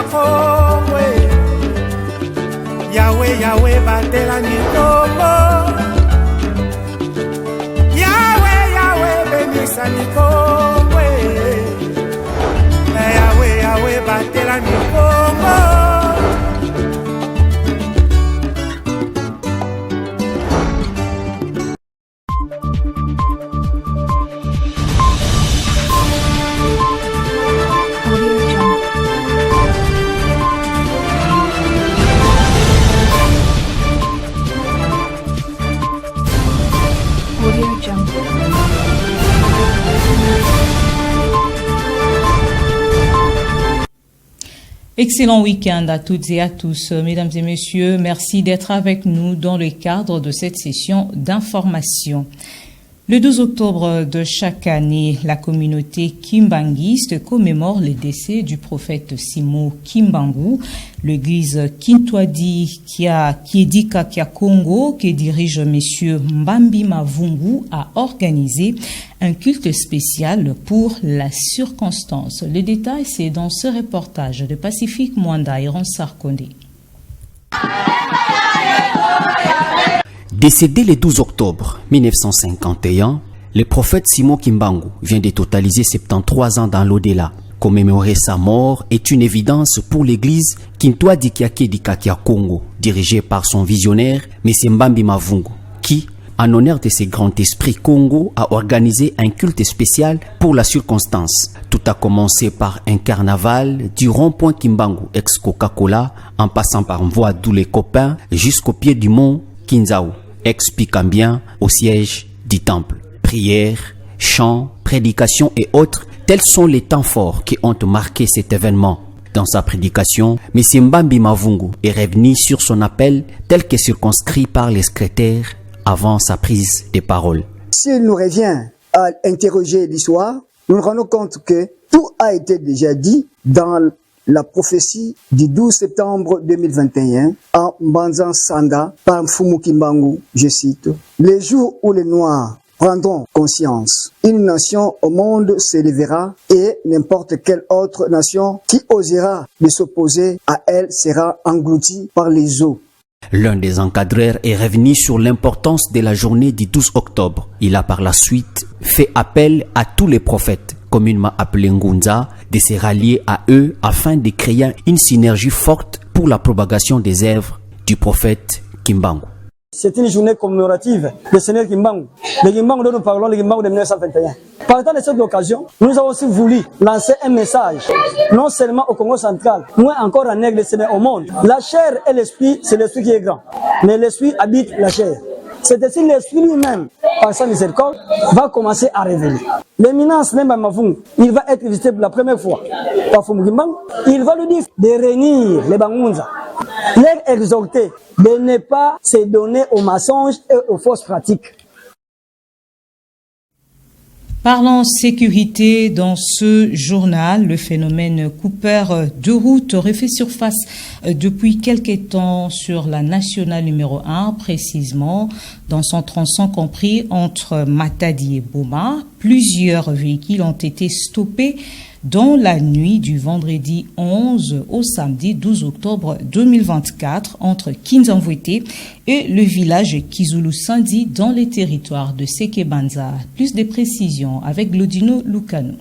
Congo. Yahweh, Yahweh, batela Nikongo. Yahweh, Yahweh, bénissa Nikongo. Yahweh, Yahweh, batela Nikongo. Excellent week-end à toutes et à tous. Mesdames et messieurs, merci d'être avec nous dans le cadre de cette session d'information. Le 12 octobre de chaque année, la communauté kimbanguiste commémore le décès du prophète Simon Kimbangu. L'église Kintwadi Kiedika Congo, que dirige M. Mbambi Mavungu, a organisé un culte spécial pour la circonstance. Le détail, c'est dans ce reportage de Pacifique Mwanda et Ronsar Kondé. Décédé le 12 octobre 1951, le prophète Simon Kimbangu vient de totaliser 73 ans dans l'au-delà. Commémorer sa mort est une évidence pour l'église Kintwadi Kiakedika Congo, dirigée par son visionnaire M. Mbambi Mavungu, qui, en honneur de ses grands esprits Congo, a organisé un culte spécial pour la circonstance. Tout a commencé par un carnaval du rond-point Kimbangu ex-Coca-Cola, en passant par Voie d'où les copains jusqu'au pied du mont Kinzao, ex-Picambien, au siège du temple. Prières, chants, prédications et autres, tels sont les temps forts qui ont marqué cet événement. Dans sa prédication, M. Mbambi Mavungu est revenu sur son appel tel que circonscrit par les secrétaires avant sa prise de parole. S'il nous revient à interroger l'histoire, nous nous rendons compte que tout a été déjà dit dans la prophétie du 12 septembre 2021 en Mbanza Sanda par Mfumu Kimbangu, je cite, « Les jours où les Noirs prendront conscience, une nation au monde s'élèvera et n'importe quelle autre nation qui osera de s'opposer à elle sera engloutie par les eaux. » L'un des encadreurs est revenu sur l'importance de la journée du 12 octobre. Il a par la suite fait appel à tous les prophètes, communément appelés Ngunza, de se rallier à eux afin de créer une synergie forte pour la propagation des œuvres du prophète Kimbangu. C'est une journée commémorative du Seigneur Kimbangu. Le Kimbangu dont nous parlons, le Kimbangu de 1921. Partant de cette occasion, nous avons aussi voulu lancer un message, non seulement au Congo central, mais encore en Église, mais au monde. La chair et l'esprit, c'est l'esprit qui est grand. Mais l'esprit habite la chair. C'est ainsi l'esprit lui-même, par sa miséricorde, va commencer à révéler. L'éminence même à Mavungu, il va être visité pour la première fois par Fumu Kimbangu. Il va lui dire de réunir les Bangunza, les exhorter de ne pas se donner aux mensonges et aux fausses pratiques. Parlons sécurité dans ce journal. Le phénomène coupeur de route refait surface depuis quelques temps sur la nationale numéro 1, précisément dans son tronçon compris entre Matadi et Boma. Plusieurs véhicules ont été stoppés dans la nuit du vendredi 11 au samedi 12 octobre 2024 entre Kinzanvwete et le village Kizulu Sandi dans les territoires de Sekebanza. Plus de précisions avec Glodino Lucano.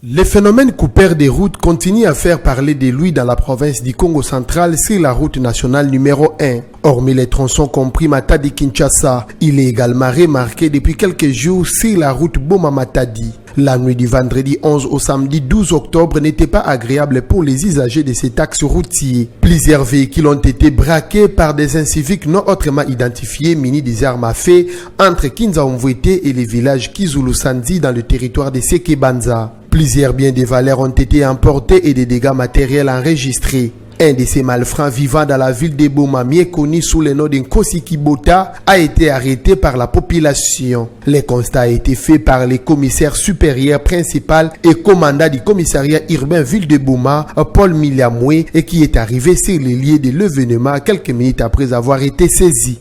Le phénomène coupeur des routes continue à faire parler de lui dans la province du Congo central sur la route nationale numéro 1. Hormis les tronçons compris Matadi-Kinshasa, il est également remarqué depuis quelques jours sur la route Boma-Matadi. La nuit du vendredi 11 au samedi 12 octobre n'était pas agréable pour les usagers de cet axe routier. Plusieurs véhicules ont été braqués par des inciviques non autrement identifiés munis des armes à feu entre Kinzanvwete et les villages Kizulu Sandi dans le territoire de Sekebanza. Plusieurs biens de valeur ont été emportés et des dégâts matériels enregistrés. Un de ces malfrats vivant dans la ville de Boma, mieux connu sous le nom d'Nkosi Kibota, a été arrêté par la population. Le constat a été fait par le commissaire supérieur principal et commandant du commissariat urbain ville de Boma, Paul Miliamwe, et qui est arrivé sur les lieux de l'événement quelques minutes après avoir été saisi.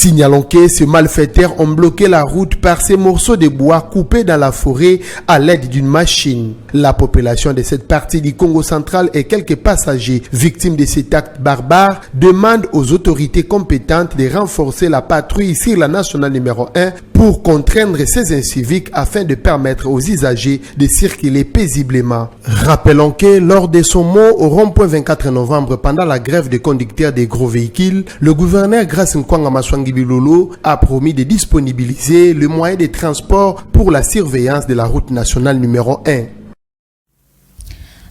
Signalons que ces malfaiteurs ont bloqué la route par ces morceaux de bois coupés dans la forêt à l'aide d'une machine. La population de cette partie du Congo central et quelques passagers victimes de cet acte barbare demandent aux autorités compétentes de renforcer la patrouille sur la nationale numéro 1 pour contraindre ces inciviques afin de permettre aux usagers de circuler paisiblement. Rappelons que lors de son mot au rond-point 24 novembre pendant la grève des conducteurs des gros véhicules, le gouverneur Grace Nkwanga Maswangi Bilolo a promis de disponibiliser le moyen de transport pour la surveillance de la route nationale numéro 1.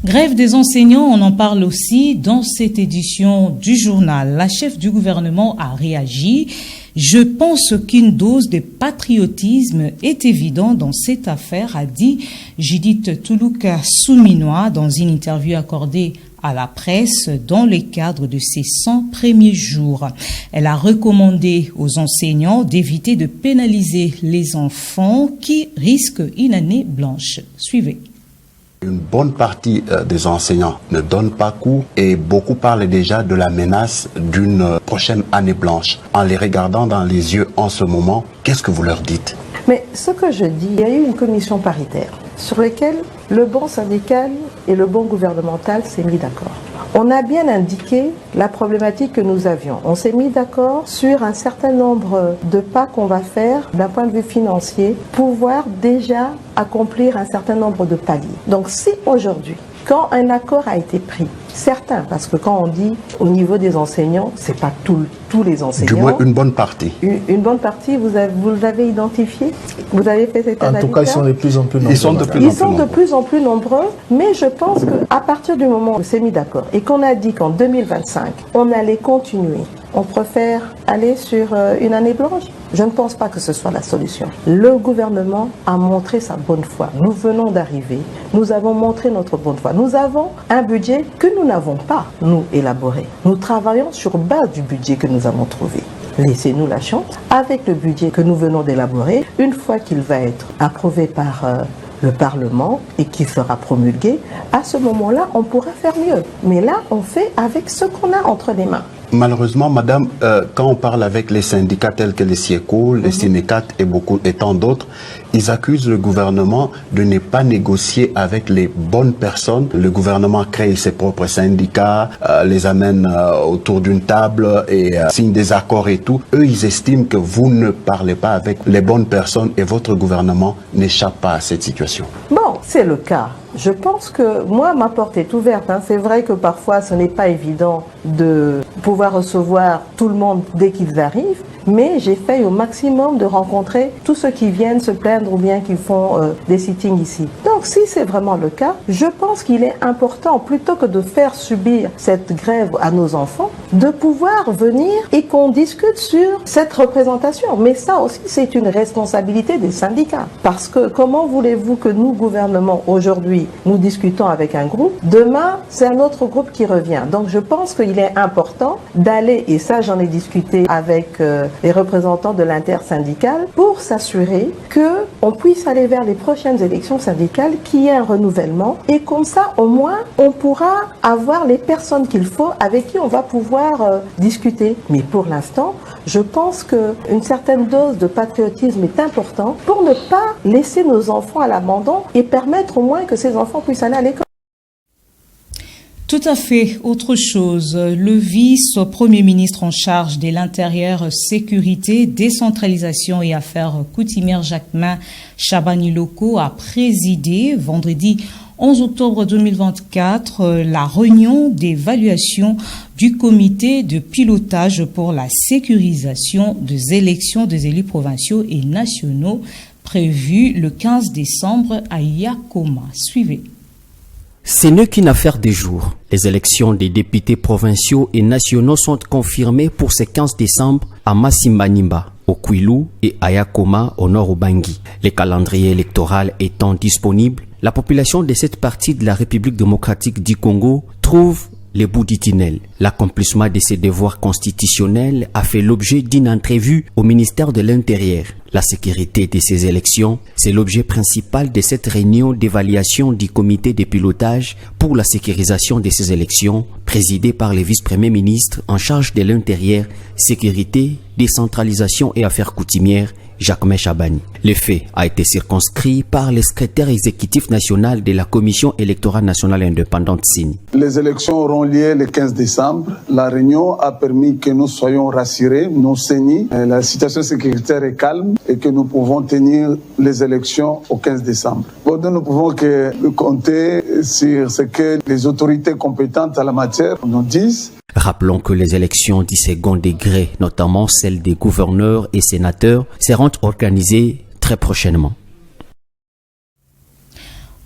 Grève des enseignants, on en parle aussi dans cette édition du journal. La chef du gouvernement a réagi. Je pense qu'une dose de patriotisme est évidente dans cette affaire, a dit Judith Toulouka Souminois dans une interview accordée à la presse dans le cadre de ses 100 premiers jours. Elle a recommandé aux enseignants d'éviter de pénaliser les enfants qui risquent une année blanche. Suivez. Une bonne partie des enseignants ne donnent pas cours et beaucoup parlent déjà de la menace d'une prochaine année blanche. En les regardant dans les yeux en ce moment, qu'est-ce que vous leur dites? Mais ce que je dis, il y a eu une commission paritaire sur laquelle le banc syndical et le banc gouvernemental s'est mis d'accord. On a bien indiqué la problématique que nous avions. On s'est mis d'accord sur un certain nombre de pas qu'on va faire d'un point de vue financier, pouvoir déjà accomplir un certain nombre de paliers. Donc si aujourd'hui, quand un accord a été pris, certains, parce que quand on dit au niveau des enseignants, c'est pas tous les enseignants. Du moins une bonne partie. Une bonne partie, vous l'avez identifié? Vous avez fait cette analyse? En tout cas, ils sont de plus en plus nombreux. Ils sont de plus en plus nombreux, mais je pense qu'à partir du moment où on s'est mis d'accord et qu'on a dit qu'en 2025, on allait continuer, on préfère aller sur une année blanche. Je ne pense pas que ce soit la solution. Le gouvernement a montré sa bonne foi. Nous venons d'arriver. Nous avons montré notre bonne foi. Nous avons un budget que nous n'avons pas, nous, élaboré. Nous travaillons sur base du budget que nous avons trouvé. Laissez-nous la chance. Avec le budget que nous venons d'élaborer, une fois qu'il va être approuvé par le Parlement et qu'il sera promulgué, à ce moment-là, on pourra faire mieux. Mais là, on fait avec ce qu'on a entre les mains. Malheureusement, madame, quand on parle avec les syndicats tels que les SIECO, les Synécat et tant d'autres, ils accusent le gouvernement de ne pas négocier avec les bonnes personnes. Le gouvernement crée ses propres syndicats, les amène autour d'une table et signe des accords et tout. Eux, ils estiment que vous ne parlez pas avec les bonnes personnes et votre gouvernement n'échappe pas à cette situation. Bon, c'est le cas. Je pense que moi, ma porte est ouverte. C'est vrai que parfois, ce n'est pas évident de pouvoir recevoir tout le monde dès qu'ils arrivent, mais j'ai fait au maximum de rencontrer tous ceux qui viennent se plaindre ou bien qui font des sittings ici. Donc, si c'est vraiment le cas, je pense qu'il est important, plutôt que de faire subir cette grève à nos enfants, de pouvoir venir et qu'on discute sur cette représentation. Mais ça aussi, c'est une responsabilité des syndicats. Parce que comment voulez-vous que nous, gouvernement, aujourd'hui, nous discutons avec un groupe, demain, c'est un autre groupe qui revient. Donc, je pense qu'il est important d'aller, et ça, j'en ai discuté avec les représentants de l'intersyndicale, pour s'assurer qu'on puisse aller vers les prochaines élections syndicales, qu'il y ait un renouvellement, et comme ça, au moins, on pourra avoir les personnes qu'il faut, avec qui on va pouvoir discuter. Mais pour l'instant, je pense qu'une certaine dose de patriotisme est importante pour ne pas laisser nos enfants à l'abandon et permettre au moins que ces enfants puissent aller à l'école. Tout à fait. Autre chose, le vice-premier ministre en charge de l'intérieur, sécurité, décentralisation et affaires coutumières Jacquemin Chabaniloko a présidé vendredi 11 octobre 2024 la réunion d'évaluation du comité de pilotage pour la sécurisation des élections des élus provinciaux et nationaux prévue le 15 décembre à Yakoma. Suivez. Ce n'est qu'une affaire des jours. Les élections des députés provinciaux et nationaux sont confirmées pour ce 15 décembre à Massimbanimba, au Kwilu et à Yakoma, au nord Ubangi. Les calendriers électoraux étant disponibles, la population de cette partie de la République démocratique du Congo trouve les bouts du tunnel. L'accomplissement de ses devoirs constitutionnels a fait l'objet d'une entrevue au ministère de l'Intérieur. La sécurité de ces élections, c'est l'objet principal de cette réunion d'évaluation du comité de pilotage pour la sécurisation de ces élections, présidée par le vice-premier ministre en charge de l'intérieur, sécurité, décentralisation et affaires coutumières, Jacquemin Chabani. Le fait a été circonscrit par le secrétaire exécutif national de la Commission électorale nationale indépendante CENI. Les élections auront lieu le 15 décembre. La réunion a permis que nous soyons rassurés, nous CENI. La situation sécuritaire est calme et que nous pouvons tenir les élections au 15 décembre. Donc nous ne pouvons que compter sur ce que les autorités compétentes en la matière nous disent. Rappelons que les élections du second degré, notamment celles des gouverneurs et sénateurs, seront organisées très prochainement.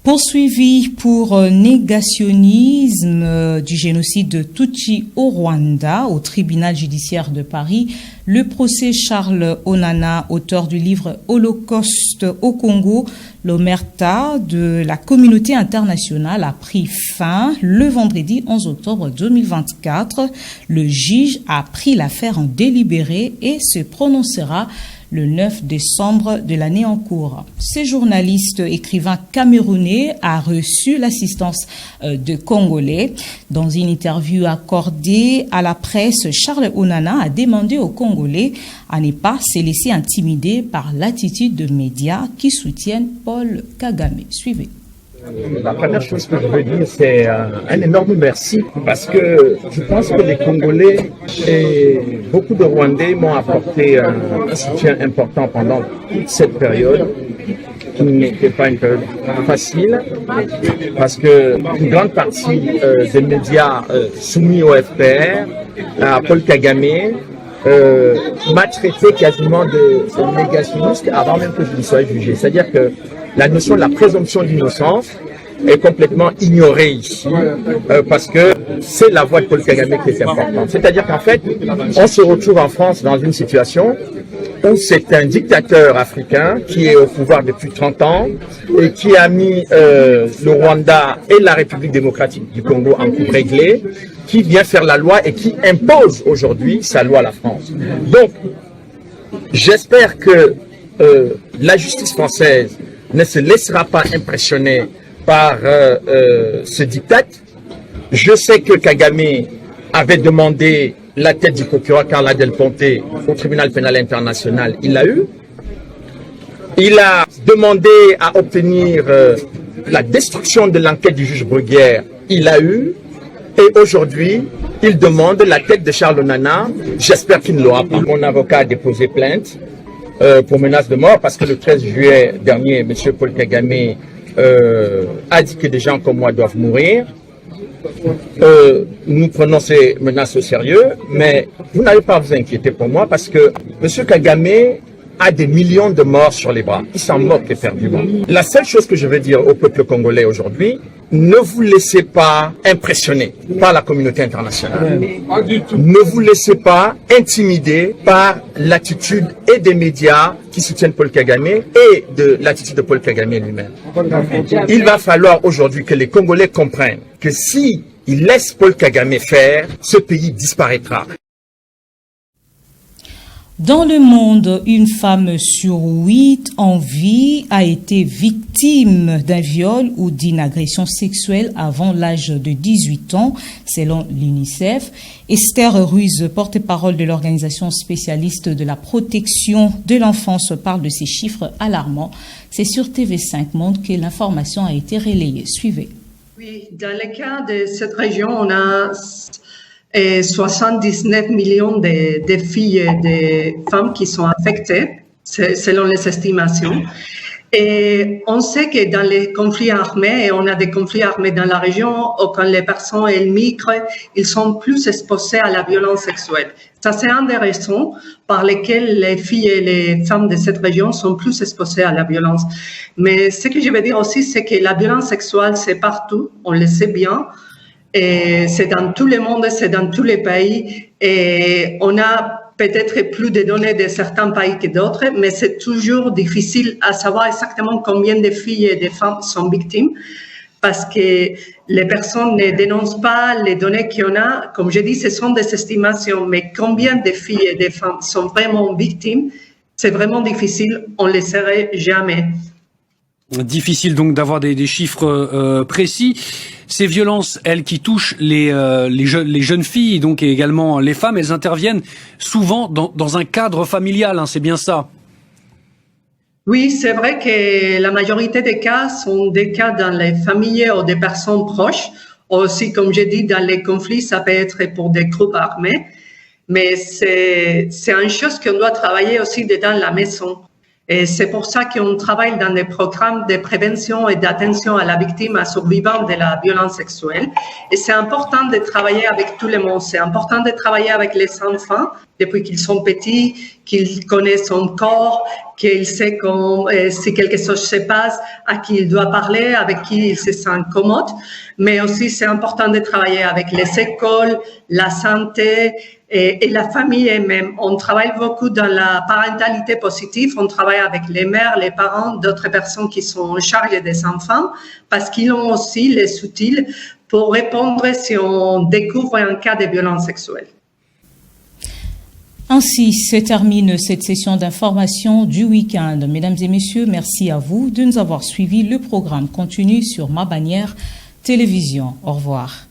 Poursuivi pour négationnisme du génocide de Tutsi au Rwanda au tribunal judiciaire de Paris, le procès Charles Onana, auteur du livre Holocauste au Congo, l'omerta de la communauté internationale a pris fin le vendredi 11 octobre 2024. Le juge a pris l'affaire en délibéré et se prononcera le 9 décembre de l'année en cours. Ce journaliste écrivain camerounais a reçu l'assistance de Congolais. Dans une interview accordée à la presse, Charles Onana a demandé aux Congolais à ne pas se laisser intimider par l'attitude de médias qui soutiennent Paul Kagame. Suivez. La première chose que je veux dire, c'est un énorme merci parce que je pense que les Congolais et beaucoup de Rwandais m'ont apporté un soutien important pendant toute cette période qui n'était pas une période facile parce que une grande partie des médias soumis au FPR, à Paul Kagame, m'a traité quasiment de négationniste avant même que je ne sois jugé. C'est-à-dire que la notion de la présomption d'innocence est complètement ignorée ici parce que c'est la voix de Paul Kagame qui est importante. C'est-à-dire qu'en fait, on se retrouve en France dans une situation où c'est un dictateur africain qui est au pouvoir depuis 30 ans et qui a mis le Rwanda et la République démocratique du Congo en coupe réglée, qui vient faire la loi et qui impose aujourd'hui sa loi à la France. Donc, j'espère que la justice française ne se laissera pas impressionner par ce diktat. Je sais que Kagame avait demandé la tête du procureur Carla Del Ponte au tribunal pénal international. Il l'a eu. Il a demandé à obtenir la destruction de l'enquête du juge Bruguière. Il l'a eu. Et aujourd'hui, il demande la tête de Charles Onana. J'espère qu'il ne l'aura pas. Mon avocat a déposé plainte pour menace de mort parce que le 13 juillet dernier, M. Paul Kagame a dit que des gens comme moi doivent mourir. Nous prenons ces menaces au sérieux, mais vous n'allez pas vous inquiéter pour moi parce que M. Kagame a des millions de morts sur les bras. Il s'en moque éperdument. La seule chose que je veux dire au peuple congolais aujourd'hui, ne vous laissez pas impressionner par la communauté internationale. Ne vous laissez pas intimider par l'attitude et des médias qui soutiennent Paul Kagame et de l'attitude de Paul Kagame lui-même. Il va falloir aujourd'hui que les Congolais comprennent que si ils laissent Paul Kagame faire, ce pays disparaîtra. Dans le monde, une femme sur 8 en vie a été victime d'un viol ou d'une agression sexuelle avant l'âge de 18 ans, selon l'UNICEF. Esther Ruiz, porte-parole de l'organisation spécialiste de la protection de l'enfance, parle de ces chiffres alarmants. C'est sur TV5 Monde que l'information a été relayée. Suivez. Oui, dans le cas de cette région, on a 79 millions de filles et de femmes qui sont affectées, selon les estimations. Et on sait que dans les conflits armés, et on a des conflits armés dans la région, où quand les personnes elles migrent, ils sont plus exposés à la violence sexuelle. Ça, c'est une des raisons par lesquelles les filles et les femmes de cette région sont plus exposées à la violence. Mais ce que je veux dire aussi, c'est que la violence sexuelle, c'est partout, on le sait bien. Et c'est dans tout le monde, c'est dans tous les pays. Et on a peut-être plus de données de certains pays que d'autres, mais c'est toujours difficile à savoir exactement combien de filles et de femmes sont victimes parce que les personnes ne dénoncent pas les données qu'on a. Comme je dis, ce sont des estimations, mais combien de filles et de femmes sont vraiment victimes, c'est vraiment difficile, on ne le saurait jamais. Difficile donc d'avoir des chiffres précis. Ces violences, elles qui touchent les jeunes filles donc et également les femmes, elles interviennent souvent dans un cadre familial, hein, c'est bien ça? Oui, c'est vrai que la majorité des cas sont des cas dans les familles ou des personnes proches. Aussi, comme j'ai dit, dans les conflits, ça peut être pour des groupes armés. Mais c'est une chose qu'on doit travailler aussi dedans la maison. Et c'est pour ça qu'on travaille dans des programmes de prévention et d'attention à la victime, à survivant de la violence sexuelle. Et c'est important de travailler avec tout le monde. C'est important de travailler avec les enfants depuis qu'ils sont petits, qu'ils connaissent son corps, qu'ils savent si quelque chose se passe, à qui il doit parler, avec qui il se sent commode. Mais aussi, c'est important de travailler avec les écoles, la santé, et la famille elle-même. On travaille beaucoup dans la parentalité positive. On travaille avec les mères, les parents, d'autres personnes qui sont en charge des enfants parce qu'ils ont aussi les outils pour répondre si on découvre un cas de violence sexuelle. Ainsi se termine cette session d'information du week-end. Mesdames et messieurs, merci à vous de nous avoir suivis. Le programme continue sur Ma Bannière Télévision. Au revoir.